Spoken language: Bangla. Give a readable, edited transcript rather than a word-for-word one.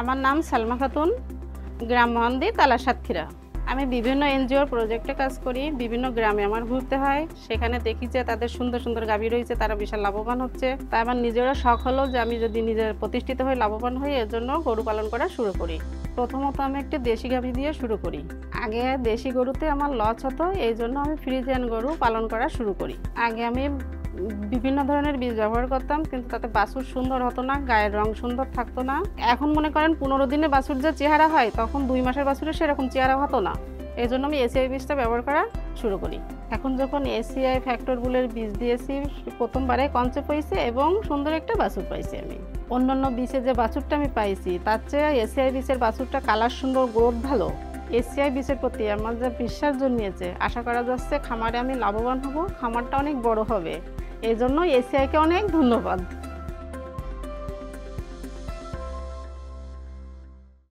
আমার নাম সালমা খাতুন, গ্রাম মহান্দি, তালা সাতক্ষীরা। আমি বিভিন্ন এনজিওর প্রজেক্টে কাজ করি। বিভিন্ন গ্রামে আমার ঘুরতে হয়, সেখানে দেখি যে তাদের সুন্দর সুন্দর গাভী রয়েছে, তারা বিশাল লাভবান হচ্ছে। তাই আমার নিজেরও শখ হলো যে আমি যদি নিজের প্রতিষ্ঠিত হয়ে লাভবান হই, এর জন্য গরু পালন করা শুরু করি। প্রথমত আমি একটি দেশি গাভী দিয়ে শুরু করি। আগে দেশি গরুতে আমার লস হতো, এই জন্য আমি ফ্রিজিয়ান গরু পালন করা শুরু করি। আগে আমি বিভিন্ন ধরনের বীজ ব্যবহার করতাম, কিন্তু তাতে বাছুর সুন্দর হতো না, গায়ের রং সুন্দর থাকতো না। এখন মনে করেন 15 দিনে বাছুর যে চেহারা হয়, তখন 2 মাসের বাছুরের সেরকম চেহারা হতো না। এই জন্য আমি এসিআই বীজটা ব্যবহার করা শুরু করি। এখন যখন এসিআই ফ্যাক্টর বুলের বীজ দিয়েছি, প্রথমবারে কনসেপ্ট হয়েছে এবং সুন্দর একটা বাছুর পাইছি আমি। অন্যান্য বীজে যে বাছুরটা আমি পাইছি, তার চেয়ে এসিআই বীজের বাছুরটা কালার সুন্দর, গ্রোথ ভালো। এসিআই বীজের প্রতি আমার যে বিশ্বাস জন্মিয়েছে, আশা করা যাচ্ছে খামারে আমি লাভবান হব, খামারটা অনেক বড় হবে। এই জন্য এসিআইকে অনেক ধন্যবাদ।